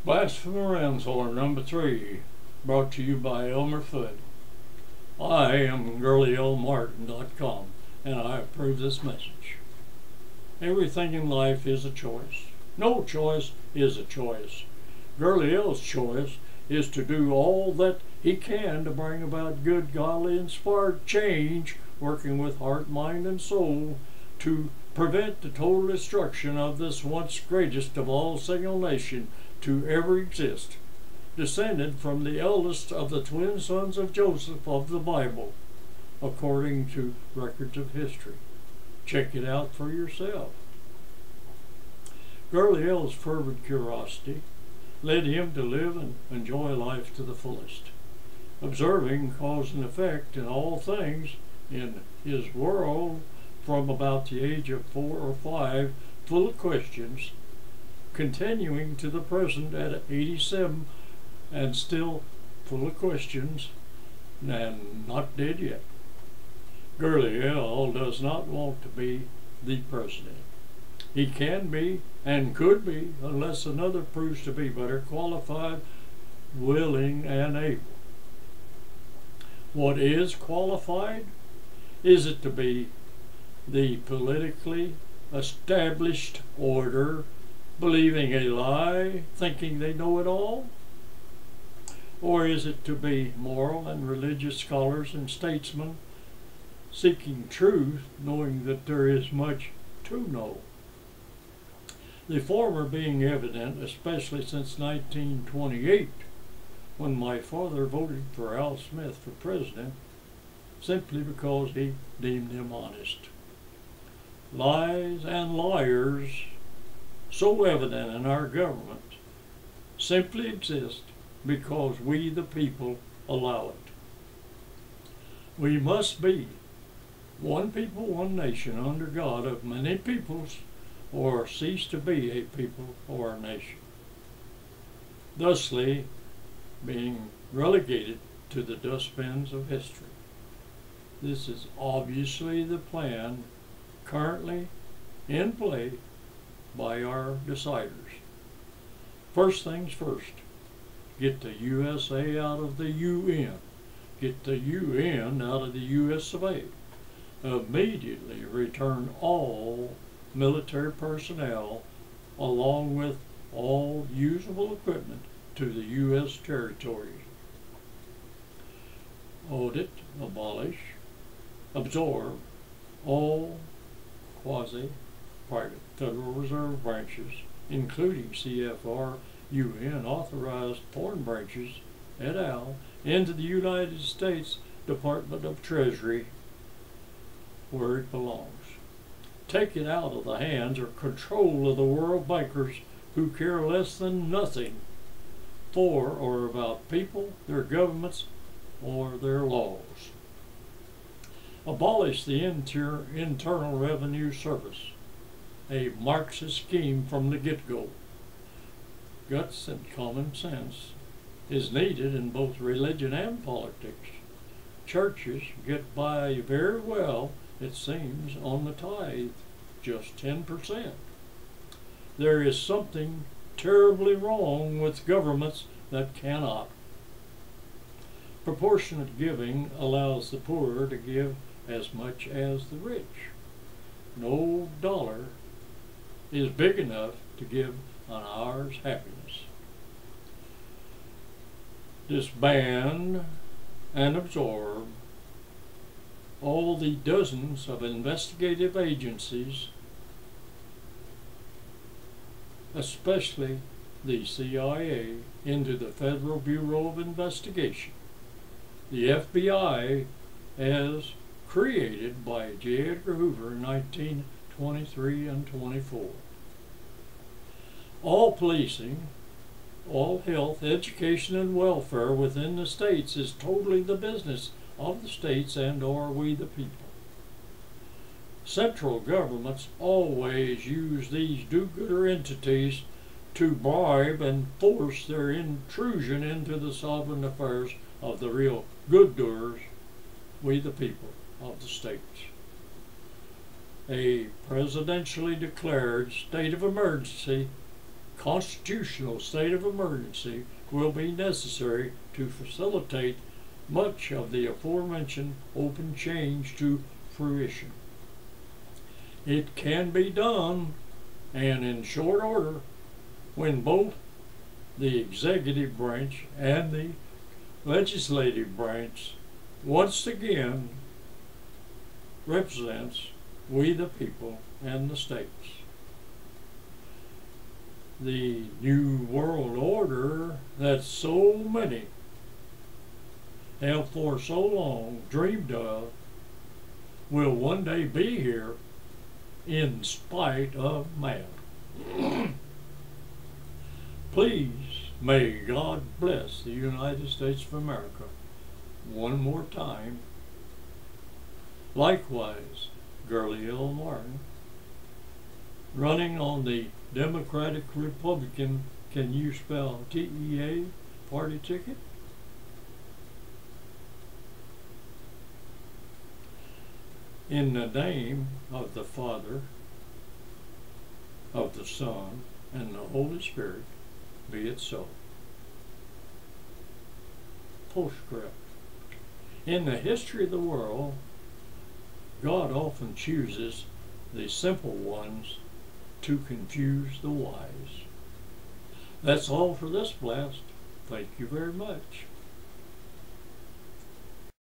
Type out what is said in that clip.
Blasphemy Ramsor number 3, brought to you by ELMER FUDD. I am GurleyLMartin.com, and I approve this message. Everything in life is a choice. No choice is a choice. Gurley L's choice is to do all that he can to bring about good, godly, inspired change, working with heart, mind, and soul to prevent the total destruction of this once greatest of all single nation to ever exist, descended from the eldest of the twin sons of Joseph of the Bible, according to records of history. Check it out for yourself. Gurley L's fervent curiosity led him to live and enjoy life to the fullest, observing cause and effect in all things in his world from about the age of 4 or 5, full of questions, continuing to the present at 87 and still full of questions and not dead yet. Gurley L does not want to be the president. He can be and could be unless another proves to be better qualified, willing, and able. What is qualified? Is it to be the politically established order, believing a lie, thinking they know it all? Or is it to be moral and religious scholars and statesmen seeking truth, knowing that there is much to know? The former being evident, especially since 1928, when my father voted for Al Smith for president, simply because he deemed him honest. Lies and liars, so evident in our government, simply exist because we the people allow it. We must be one people, one nation, under God of many peoples, or cease to be a people or a nation, thusly being relegated to the dustbins of history. This is obviously the plan currently in play by our deciders. First things first, get the USA out of the UN. Get the UN out of the US of A. Immediately return all military personnel along with all usable equipment to the U.S. territories. Audit, abolish, absorb all quasi-private Federal Reserve branches, including CFR, UN authorized foreign branches, et al., into the United States Department of Treasury, where it belongs. Take it out of the hands or control of the world bankers who care less than nothing for or about people, their governments, or their laws. Abolish the Internal Revenue Service, a Marxist scheme from the get-go. Guts and common sense is needed in both religion and politics. Churches get by very well, it seems, on the tithe, just 10%. There is something terribly wrong with governments that cannot. Proportionate giving allows the poor to give as much as the rich. No dollar is big enough to give an hour's happiness. Disband and absorb all the dozens of investigative agencies, especially the CIA, into the Federal Bureau of Investigation, the FBI, as created by J. Edgar Hoover in 1923 and 24. All policing, all health, education, and welfare within the states is totally the business of the states and or we the people. Central governments always use these do-gooder entities to bribe and force their intrusion into the sovereign affairs of the real good-doers, we the people of the states. A presidentially declared state of emergency constitutional state of emergency will be necessary to facilitate much of the aforementioned open change to fruition. It can be done, and in short order, when both the executive branch and the legislative branch once again represents we the people and the states. The new world order that so many have for so long dreamed of will one day be here in spite of man. Please, may God bless the United States of America one more time. Likewise, Gurley L. Martin, running on the Democratic Republican, can you spell TEA, party ticket? In the name of the Father, of the Son, and the Holy Spirit, be it so. Postscript. In the history of the world, God often chooses the simple ones to confuse the wise. That's all for this blast. Thank you very much.